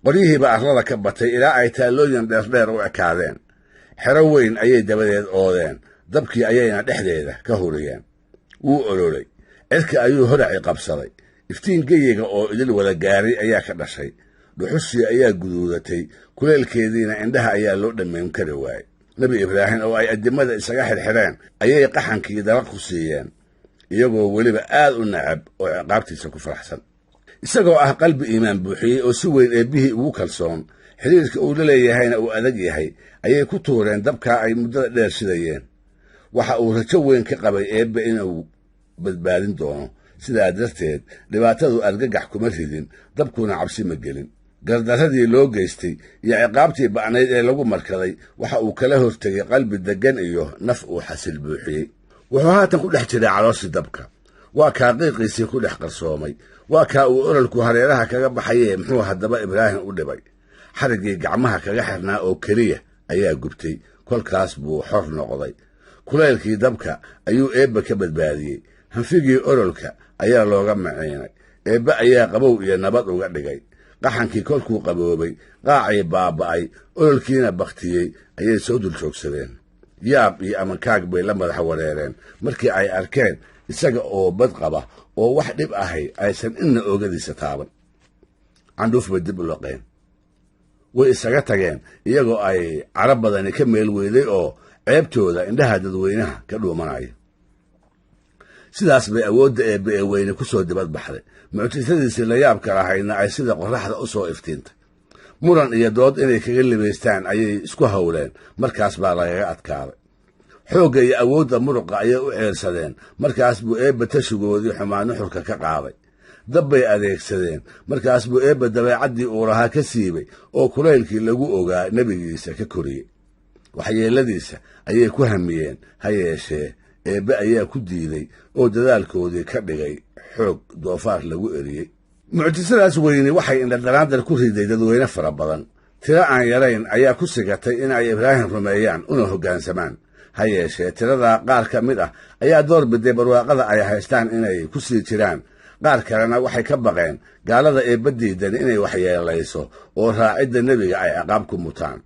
qoryihiiba arlada ka batay ilaa ay taallooyin dheerdheer u ekaadeen. xero weyn ayay dabadeed oodeen, dabkii ayayna dhexdeeda ka huriyeen. wuu ololay, cirka ayuu horaci qabsaday, iftiin geyiga oo idil wada gaaray ayaa ka dhashay, dhuxushii ayaa guduudatay, kuleelkeediina indhaha ayaa loo dhammayn kari waayey. nebi ibraahim oo ay addimada isaga xirxireen ayay qaxankii dalaq ku siiyeen, iyagoo weliba aad u nacab oo ciqaabtiisa ku faraxsan. isagoo ah qalbi iimaan buuxiyey oo si weyn eebbihii ugu kalsoon, xidhiirka uu la leeyahayna uu adag yahay, ayay ku tuureen dabkaa ay muddada dheer shidayeen. waxa uu rajo weyn ka qabay eebbe inuu badbaadin doono, sidaa darteed dhibaatadu argagax kuma ridin, dabkuna cabsi ma gelin. gardarradii loo geystay iyo ciqaabtii ba'nayd ee lagu markaday waxa uu kala hortegay qalbi deggan iyo naf uu xasil buuxiyey. wuxuu haatan ku dhex jiray calooshii dabka. waa kaa qiiqiisii ku dhex qarsoomay, waa kaa uu ololku hareeraha kaga baxayee muxuu haddaba ibraahim u dhibay? xariggii gacmaha kaga xirnaa oo keliya ayaa gubtay, kolkaas buu xor noqday. kulaylkii dabka ayuu eebbe ka badbaadiyey, hanfigii ololka ayaa looga maciinay, eebbe ayaa qabow iyo nabad uga dhigay. qaxankii kolkuu qaboobay, qaacii baaba'ay, ololkiina baktiyey ayay soo dul joogsadeen. yaab iyo amankaag bay la madax wareereen markii ay arkeen isaga oo bad qaba oo wax dhib ahay aysan inna oogadiisa taaban. candhuuf bay dib u loqeen, way isaga tageen iyagoo ay carab badani ka meel weyday oo ceebtooda indhaha dadweynaha ka dhuumanaya. sidaas bay awoodda eebbe ee weyne ku soo dibad baxday, mucjisadiisii la yaabka lahayna ay sida qorraxda u soo iftiintay. muran iyo dood inay kaga libaystaan ayay isku hawleen, markaas baa lagaga adkaaday. xoogga iyo awoodda muruqa ayay u ceelsadeen, markaas buu eebbe tashigoodii xumaa nuxurka ka qaaday. dab bay adeegsadeen, markaas buu eebbe dabeecaddii uu lahaa ka siibay oo kulaylkii lagu ogaa nebigiisa ka koriyey. waxyeelladiisa ayay ku hamiyeen, ha yeeshee eebbe ayaa ku diiday oo dadaalkoodii ka dhigay xoog doofaar lagu eriyey. mucjisadaas weyni waxay indhadaraandar ku riday dadweyne fara badan. tiro aan yarayn ayaa ku sigatay in ay ibraahim rumeeyaan una hoggaansamaan, ha yeeshee tiradaa qaar ka mid ah ayaa door biday barwaaqada ay haystaan inay ku sii jiraan. qaar kalena waxay ka baqeen gaalada eebbe diidan inay waxyeelayso oo raacidda nebiga ay ciqaab ku mutaan.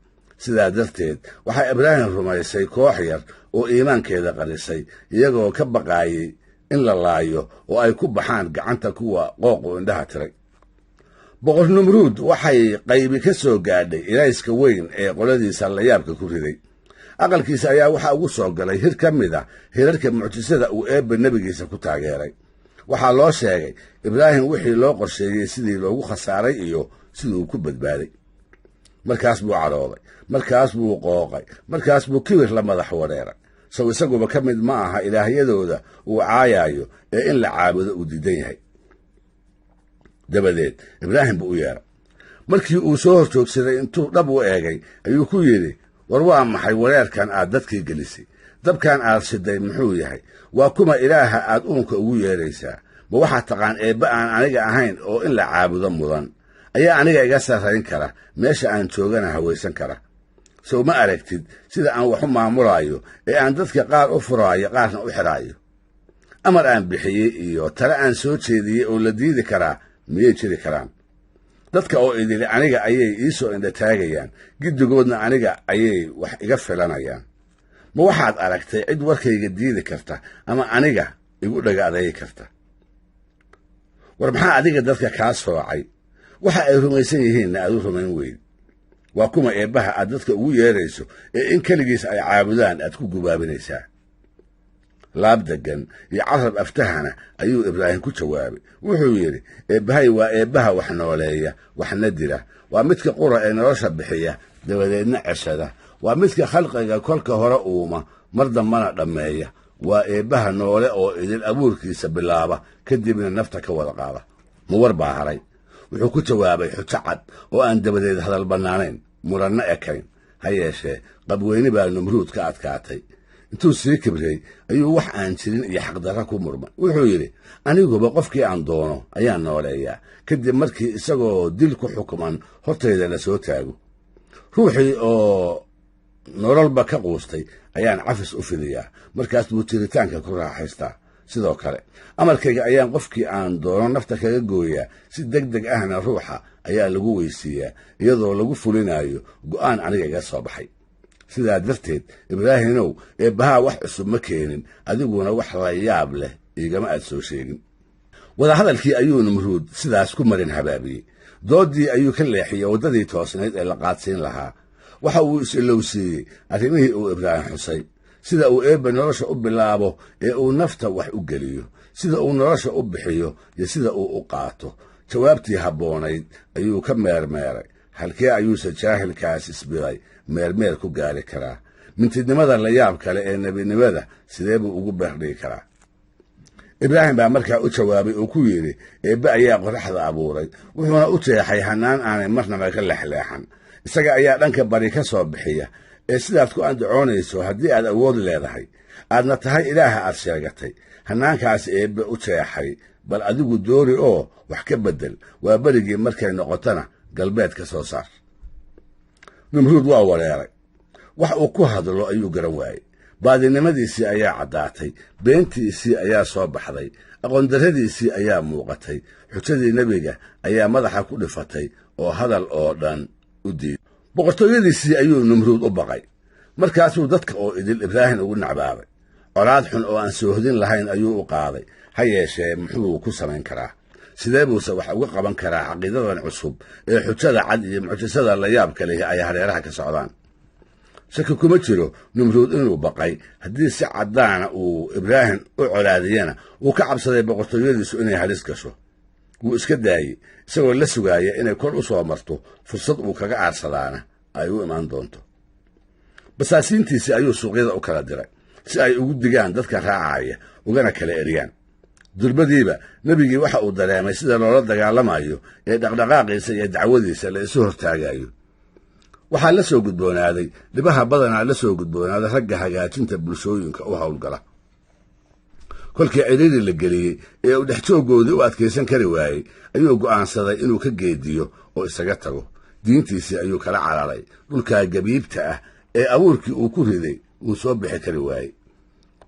sidaa darteed waxaa ibraahim rumaysay koox yar oo iimaankeeda qarisay iyagoo ka baqaayey in la laayo oo ay ku baxaan gacanta kuwa qooqu indhaha tiray boqor numruud waxay qaybi ka soo gaadhay ilayska weyn ee qoladiisa layaabka ku riday aqalkiisa ayaa waxaa ugu soo galay hir ka mid a hirarka mucjisada uu eebbe nebigiisa ku taageeray waxaa loo sheegay ibraahim wixii loo qorsheeyey sidii loogu khasaaray iyo siduu ku badbaaday markaas buu cadhooday markaas buu qooqay markaas buu kibir la madax wareeray sow isaguba ka mid ma aha ilaahyadooda uu caayaayo ee in la caabudo uu diidan yahay dabadeed ibraahim buu u yeedhay markii uu soo horjoogsaday intuu dhab u eegay ayuu ku yidhi war waa maxay wareerkan aad dadkii gelisay dabkan aad shiday muxuu yahay waa kuma ilaaha aad uunka ugu yeeraysaa ma waxaad taqaan eebbe aan aniga ahayn oo in la caabudo mudan ayaa aniga iga sarrayn kara meesha aan joogana hawaysan kara sow ma aragtid sida aan wax u maamulaayo ee aan dadka qaar u furaayo qaarna u xidhaayo amar aan bixiyey iyo tale aan soo jeediyey oo la diidi karaa miyay jiri karaan dadka oo idili aniga ayay ii soo indhataagayaan giddigoodna aniga ayay wax iga filanayaan ma waxaad aragtay cid warkayga diidi karta ama aniga igu dhaga adaygi karta war maxaa adiga dadka kaa soocay waxa ay rumaysan yihiinna aad u rumayn weyd waa kuma eebbaha aad dadka ugu yeerayso ee in keligiis ay caabudaan aad ku gubaabinaysaa laab deggan iyo carab aftahana ayuu ibraahim ku jawaabay wuxuu yidhi eebbahay waa eebbaha wax nooleeya waxna dila waa midka qura ee nolosha bixiya dabadeedna ceshada waa midka khalqiga kolka hore uuma mar dambana dhammeeya waa eebbaha noole oo idil abuurkiisa bilaaba kadibna nafta ka wada qaada ma war baa haray wuxuu ku jawaabay xujo cad oo aan dabadeed hadal bannaanayn muranna ekayn ha yeeshee qabweyne baa numruud ka adkaatay intuu sii kibrey ayuu wax aan jirin iyo xaqdarra ku murmay wuxuu yidhi aniguba qofkii aan doono ayaan nooleeyaa kadib markii isagoo dil ku xukuman hortayda la soo taago ruuxii oo nololba ka quustay ayaan cafis u fidiyaa markaas buu jiritaanka ku raaxaystaa sidoo kale amarkayga ayaan qofkii aan doono nafta kaga gooyaa si deg deg ahna ruuxa ayaa lagu weysiiyaa iyadoo lagu fulinayo go'aan aniga iga soo baxay sidaa darteed ibraahimow eebbahaa wax cusub ma keenin adiguna wax la yaab leh igama aad soo sheegin wadahadalkii ayuu numruud sidaas ku marin habaabiyey dooddii ayuu ka leexiyey waddadii toosnayd ee la qaadsiin lahaa waxa uu is-ilowsiiyey arrimihii uu ibraahim xusay sida uu eebbe nolosha u bilaabo ee uu nafta wax u geliyo sida uu nolosha u bixiyo iyo sida uu u qaato jawaabtii habboonayd ayuu ka meermeeray halkee ayuuse jaahilkaas isbiday meermeer ku gaari karaa mintidnimada la yaab kale ee nebinimada sidee buu ugu beerdhigi karaa ibraahim baa markaa u jawaabay oo ku yidhi eebbe ayaa qoraxda abuuray wuxuuna u jeexay hannaan aanay marnaba ka leexleexan isaga ayaa dhanka bari ka soo bixiya ee sidaad ku andacoonayso haddii aad awood leedahay aadna tahay ilaaha aad sheegatay hannaankaas eebbe u jeexay bal adigu doori oo wax ka beddel waa berigii markay noqotona galbeed ka soo saar numruud waa wareeray wax uu ku hadlo ayuu garan waayey baadinimadiisii ayaa caddaatay beentiisii ayaa soo baxday aqoondarradiisii ayaa muuqatay xujadii nebiga ayaa madaxa ku dhifatay oo hadal oo dhan u diiday boqortooyadiisii ayuu numruud u baqay markaasuu dadka oo idil ibraahim ugu nacbaabay colaad xun oo aan soohodin lahayn ayuu u qaaday ha yeeshee muxuu ku samayn karaa sidee buuse wax uga qaban karaa caqiidadan cusub ee xujada cad iyo mucjisada la yaabka leh ay hareeraha ka socdaan shaki kuma jiro numruud inuu baqay haddii si caddaana uu ibraahim u colaadiyana uu ka cabsaday boqortooyadiisu inay halis gasho wuu iska daayey isagoo la sugaaya inay kor u soo marto fursad uu kaga aarsadaana ay u imaan doonto basaasiintiisii ayuu suuqyada u kala diray si ay ugu digaan dadka raacaya ugana kala eriyaan durbadiiba nebigii waxa uu dareemay sida loola dagaalamayo ee dhaqdhaqaaqiisa iyo dacwadiisa la isu hortaagayo waxaa la soo gudboonaaday dhibaha badanaa la soo gudboonaaday ragga hagaajinta bulshooyinka u howlgala kolkii cidhiidhi la geliyey ee uu dhexjooggoodii u adkaysan kari waayey ayuu go'aansaday inuu ka geediyo oo isaga tago diintiisii ayuu kala cararay dhulkaa gabiibta ah ee abuurkii uu ku riday uu soo bixi kari waayey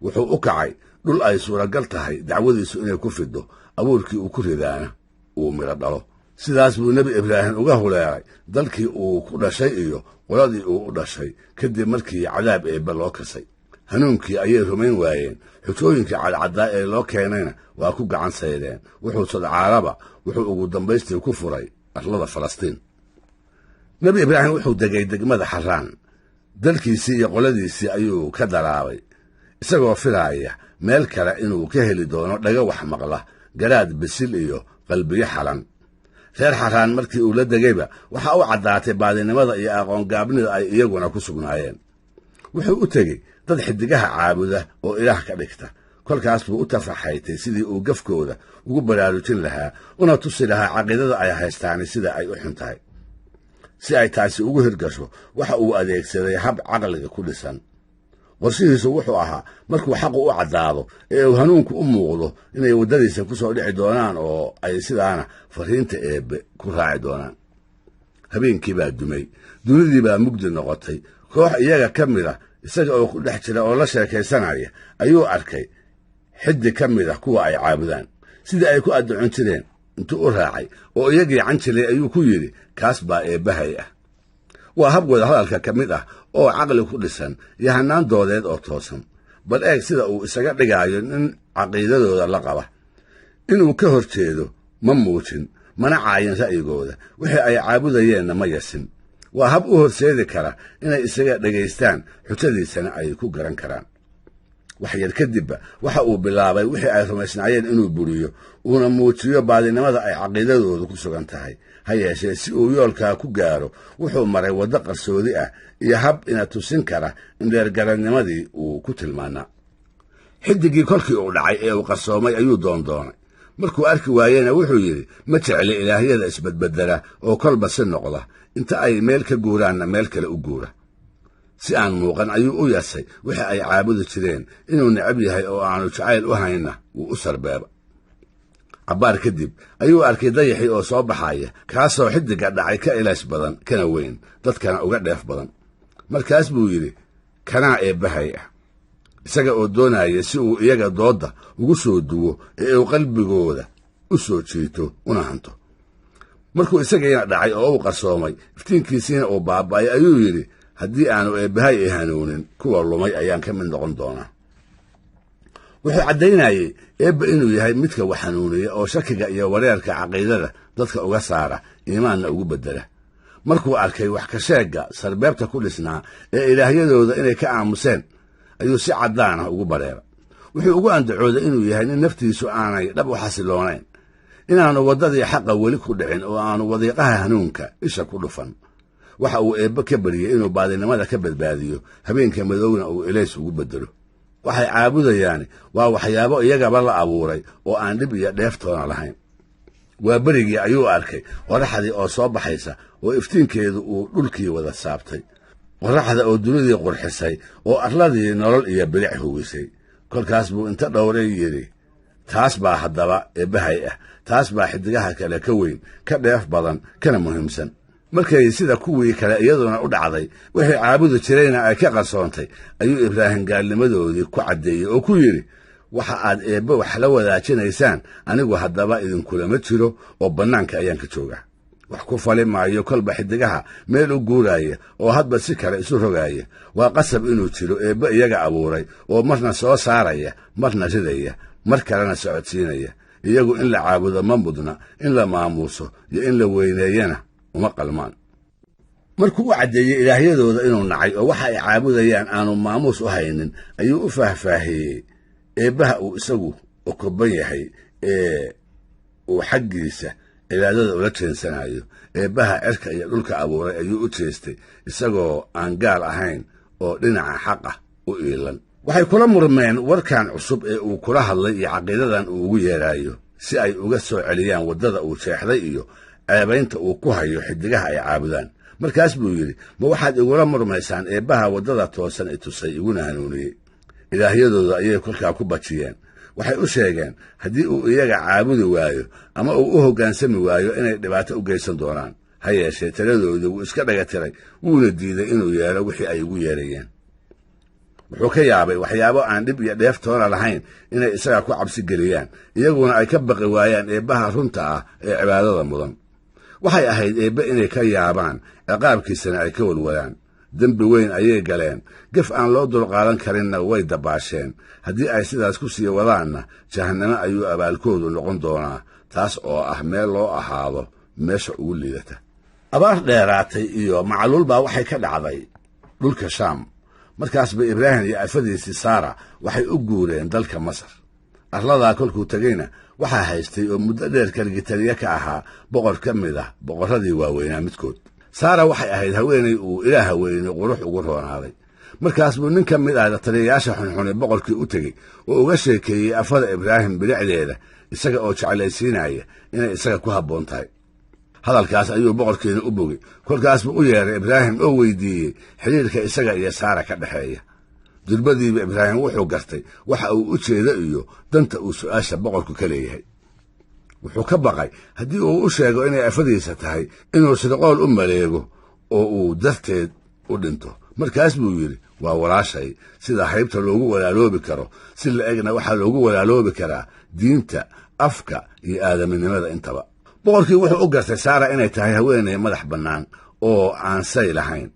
wuxuu u kacay dhul ay suuragal tahay dacwadiisu inay ku fido abuurkii uu ku ridaana uu midho dhalo sidaas buu nebi ibraahim uga huleelay dalkii uu ku dhashay iyo qoladii uu u dhashay kadib markii cadaab eebbe loo kasay hanuunkii ayay rumayn waayeen xujooyinkii cadcaddaa ee loo keenayna waa ku gacan saydeen wuxuu sadcaalaba wuxuu ugu dambaystii ku furay arlada falastiin nebi ibraahim wuxuu degay degmada xaraan dalkiisii iyo qoladiisii ayuu ka daraabay isagoo filaaya meel kale inuu ka heli doono dhaga wax maqla garaad bisil iyo qalbiyo xalan reer xaraan markii uu la degayba waxa u caddaatay baadinimada iyo aqoongaabnida ay iyaguna ku sugnaayeen wuxuu u tegey dad xidigaha caabuda oo ilaah ka dhigta kolkaas buu u tafaxaytay sidii uu gafkooda ugu baraarujin lahaa una tusi lahaa caqiidada ay haystaani sida ay u xun tahay si ay taasi ugu hirgasho waxa uu adeegsaday hab caqliga ku dhisan qorshihiisu wuxuu ahaa markuu xaqu u caddaado ee uu hanuunku u muuqdo inay waddadiisa ku soo dhici doonaan oo ay sidaana fariinta eebbe ku raaci doonaan habeenkii baa dumay dunidii baa mugdi noqotay koox iyaga ka mid ah isaga oo ku dhex jira oo la sheekaysanaya ayuu arkay xiddi ka mid ah kuwa ay caabudaan sidii ay ku addocon jireen intuu u raacay oo iyagii canjilay ayuu ku yidhi kaas baa eebbahay ah waa hab wada hadalka ka mid ah oo caqli ku dhisan iyo hannaan doodeed oo toosan bal eeg sida uu isaga dhigaayo nin caqiidadooda la qaba inuu ka hor jeedo ma muujin mana caayin ra'yigooda wixii ay caabudayeenna ma yasin waa hab u horseedi kara inay isaga dhegaystaan xujadiisana ay ku garan karaan wax yar kadibba waxa uu bilaabay wixii ay rumaysnaayeen inuu buriyo uuna muujiyo baadinimada ay caqiidadoodu ku sugan tahay ha yeeshee si uu yoolkaa ku gaaro wuxuu maray waddo qarsoodi ah iyo hab ina tusin kara in dheergaradnimadii uu ku tilmaanaa xiddiggii kolkii uu dhacay ee uu qarsoomay ayuu doondoonay markuu arki waayena wuxuu yidhi ma jecli ilaahyada isbedbeddela oo kolba si noqda inta ay meel ka guuraanna meel kale u guura si aan muuqan ayuu u yasay wixii ay caabudi jireen inuu necab yahay oo aanu jacayl u haynna wuu u sarbeeba cabbaar kadib ayuu arkay dayaxii oo soo baxaya kaasoo xiddigga dhacay ka ilays badan kana weyn dadkana uga dheef badan markaas buu yidhi kanaa eebbahay ah isaga oo doonaya si uu iyaga doodda ugu soo duwo ee uu qalbigooda u soo jiito una hanto markuu isagiina dhacay oo uu qarsoomay iftiinkiisiina uu baaba'ay ayuu yidhi haddii aanu eebbahay i hanuunin kuwa lumay ayaan ka mid noqon doonaa wuxuu caddaynayey eebba inuu yahay midka wax hanuuniya oo shakiga iyo wareerka caqiidada dadka uga saara iimaanna ugu beddela markuu arkay wax ka sheegga sarbeebta ku dhisnaa ee ilaahyadooda inay ka aamuseen ayuu si caddaan ah ugu bareera wuxuu ugu andacooday inuu yahay nin naftiisu aanay dhab u xasiloonayn inaanu waddadii xaqa weli ku dhicin oo aanu wadiiqaha hanuunka isha ku dhufan waxa uu eebbe ka baryey inuu baadinimada ka badbaadiyo habeenka madowna uu ilays ugu beddelo waxay caabudayaani waa waxyaabo iyagaba la abuuray oo aan dhib iyo dheeftoona lahayn waa berigii ayuu arkay qorraxdii oo soo baxaysa oo iftiinkeedu uu dhulkii wada saabtay qorraxda oo dunidii qurxisay oo arladii nolol iyo bilic huwisay kolkaas buu inta dhowray yidhi taas baa haddaba eebbahay ah taas baa xiddigaha kale ka weyn ka dheef badan kana muhiimsan markay sida kuwii kale iyaduna u dhacday wixii caabudi jirayna ay ka qarsoontay ayuu ibraahim gaalnimadoodii ku caddeeyey oo ku yidhi waxa aad eebbe wax la wadaajinaysaan anigu haddaba idinkulama jiro oo bannaanka ayaan ka joogaa wax ku fali maayo kolba xiddigaha meel u guuraaya oo hadba si kale isu rogaaya waa qasab inuu jiro eebbe iyaga abuuray oo marna soo saaraya marna ridaya mar kalena socodsiinaya iyagu in la caabudo ma mudna in la maamuuso iyo in la weyneeyana uma qalmaan markuu u caddeeyey ilaahyadooda inuu nacay oo waxa ay caabudayaan aanu maamuus u haynin ayuu u faahfaahiyey eebbaha uu isagu okoban yahay ee uu xaggiisa cibaadada ula jeensanayo eebbaha cirka iyo dhulka abuuray ayuu u jeestay isagoo aan gaal ahayn oo dhinaca xaqa u iilan waxay kula murmeen warkan cusub ee uu kula hadlay iyo caqiidadan uu ugu yeeraayo si ay uga soo celiyaan waddada uu jeexday iyo ceebaynta uu ku hayo xiddigaha ay caabudaan markaas buu yidhi ma waxaad igula murmaysaan eebbaha waddada toosan i tusay iguna hanuuniyey ilaahyadooda ayay kolkaa ku bajiyeen waxay u sheegeen haddii uu iyaga caabudi waayo ama uu u hoggaansami waayo inay dhibaato u geysan doonaan ha yeeshee taladoodii wuu iska dhaga tiray wuuna diiday inuu yeelo wixii ay ugu yeerayeen wuxuu ka yaabay waxyaabo aan dhib iyo dheeftoona lahayn inay isaga ku cabsi geliyaan iyaguna ay ka baqi waayaan eebbaha runta ah ee cibaadada mudan waxay ahayd eebbe inay ka yaabaan, ciqaabkiisana ay ka walwalaan. dembi weyn ayay galeen, gef aan loo dulqaadan karinna way dabaasheen. haddii ay sidaas ku sii wadaanna jahannamo ayuu abaalkoodu noqon doonaa, taas oo ah meel loo ahaado meesha ugu liidata. abaar dheeraatay iyo macluul baa waxay ka dhacday dhulka shaam. markaas ba ibraahim iyo afadiisii saara waxay u guureen dalka masar. arladaa kolkuu tegeyna waxaa haystay oo muddo dheer kaligitaliye ka ahaa boqor ka mid ah boqorradii waaweynaa midkood. saara waxay ahayd haweenay uu ilaaha weyne qurux ugu roonaaday. markaas buu nin ka mid ah taliyayaasha xunxune boqorkii u tegey oo uga sheekeeyey afada ibraahim bilicdeeda, isaga oo jeclaysiinaya inay isaga ku habboon tahay. hadalkaas ayuu boqorkiina u bogey. kolkaas buu u yeeray ibraahim oo weydiiyey xidhiirka isaga iyo saara ka dhexeeya. durbadiiba ibraahim wuxuu gartay waxa uu u jeedo iyo danta uu su'aasha boqorku ka leeyahay. wuxuu ka baqay haddii uu u sheego inay afadiisa tahay inuu shirqool u maleego oo uu darteed u dhinto. markaas buu yidhi, waa walaashay, sida haybta loogu walaaloobi karo si la egna waxaa loogu walaaloobi karaa diinta, afka iyo aadaminimada intaba. boqorkii wuxuu u gartay saara inay tahay haweenay madax bannaan oo aan say lahayn.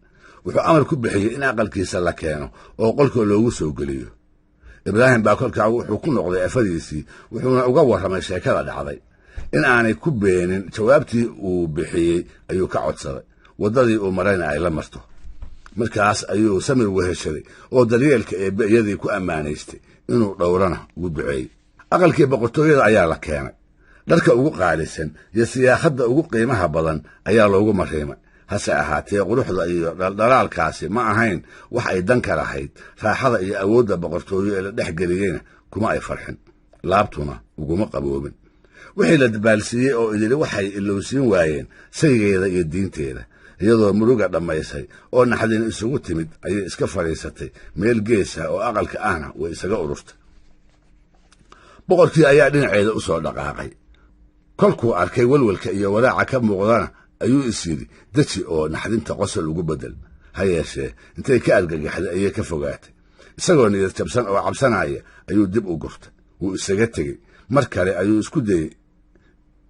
wuxuu amar ku bixiyey in aqalkiisa la keeno oo qolka loogu soo geliyo. ibraahim baa kolkaa wuxuu ku noqday afadiisii, wuxuuna uga warramay sheekada dhacday. in aanay ku beenin jawaabtii uu bixiyey ayuu ka codsaday, waddadii uu marayna ay la marto. markaas ayuu samir weheshaday oo daryeelka eebbe iyadii ku ammaanaystay, inuu dhowrana ugu duceeyey. aqalkii boqortooyada ayaa la keenay. dharka ugu qaalisan iyo siyaakhadda ugu qiimaha badan ayaa loogu mariimay. hase ahaatee quruxda iyo dhaldhalaalkaasi ma ahayn wax ay dan ka lahayd. raaxada iyo awoodda boqortooyo ee la dhex geliyeyna kuma ay farxin, laabtuna uguma qaboobin. wixii la dabaalsiiyey oo idili waxay ilowsiin waayeen saygeeda iyo diinteeda. iyadoo muruga dhammaysay oo naxdin isugu timid ayay iska fadhiisatay meel geesa oo aqalka ahna way isaga ururtay. boqorkii ayaa dhinaceeda u soo dhaqaaqay. kolkuu arkay welwelka iyo walaaca ka muuqdana ayuu is yidhi, deji oo naxdinta qosol ugu beddel. ha yeeshee intay ka argagaxday ayay ka fogaatay. isagoo niyad jabsan oo cabsanaya ayuu dib u gurtay. wuu isaga tegey. mar kale ayuu isku dayey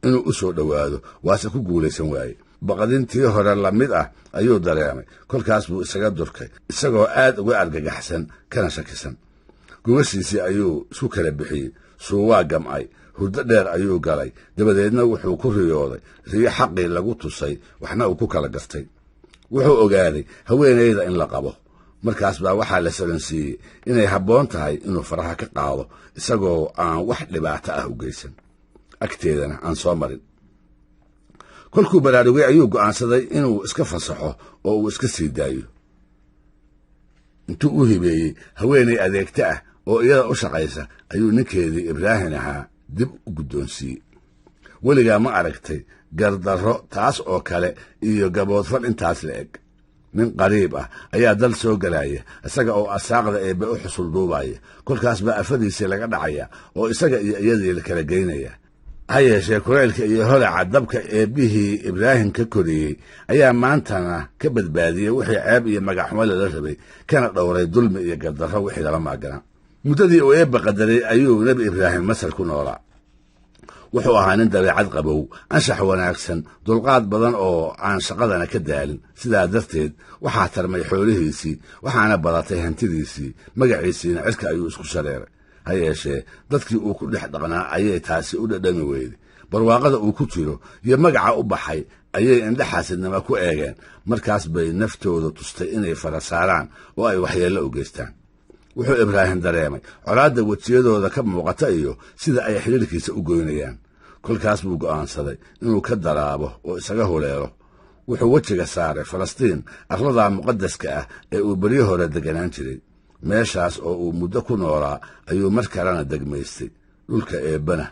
inuu u soo dhowaado, waase ku guulaysan waayey. baqdintii hore la mid ah ayuu dareemay. kolkaas buu isaga durkay, isagoo aad uga argagaxsan kana shakisan. gubashiisii ayuu isku kala bixiyey. suuwaa gam'ay. hurdo dheer ayuu galay. dabadeedna wuxuu ku riyooday riyo xaqii lagu tusay, waxna uu ku kala gartay. wuxuu ogaaday haweenayda in la qabo. markaas baa waxaa la salansiiyey inay habboon tahay inuu faraha ka qaado, isagoo aan wax dhibaato ah u geysan, agteedana aan soo marin. kolkuu baraarugay ayuu go'aansaday inuu iska fasaxo oo uu iska sii daayo. intuu u hibeeyey haweenay adeegta ah oo iyada u shaqaysa ayuu ninkeedii ibraahim ahaa dib u guddoonsiiyey. weligaa ma aragtay gardarro taas oo kale iyo gaboodfal intaas la eg. nin qariib ah ayaa dal soo gelaya, isaga oo asaaqda eebbe u xusul duubaya. kolkaas baa afadiisii laga dhacaya oo isaga iyo iyadii la kala geynaya. ha yeeshee kulaylka iyo holaca dabka eebbihii ibraahim ka koriyey ayaa maantana ka badbaadiyey wixii ceeb iyo magaxumo lala rabay, kana dhowray dulmi iyo gardarro wixii lala maaganaa. muddadii uu eebba qadaray ayuu nebi ibraahim masar ku noolaa. wuxuu ahaa nin dabeecad qabow, anshax wanaagsan, dulqaad badan oo aan shaqadana ka daalin. sidaa darteed waxaa tarmay xoolihiisii, waxaana badatay hantidiisii, magaciisiina cirka ayuu isku shareeray. ha yeeshee dadkii uu ku dhex dhaqnaa ayay taasi u dhadhami weyday. barwaaqada uu ku jiro iyo magaca u baxay ayay indhaxaasidnima ku eegeen. markaas bay naftooda tustay inay fara saaraan oo ay waxyeello u geystaan. wuxuu ibraahim dareemay colaadda wejiyadooda ka muuqata iyo sida ay xidhiirkiisa u goynayaan. kolkaas buu go'aansaday inuu ka daraabo oo isaga huleelo. wuxuu wejiga saaray falastiin, arladaa muqaddaska ah ee uu beryo hore deganaan jiray. meeshaas oo uu muddo ku noolaa ayuu mar kalena degmaystay. dhulka eebbana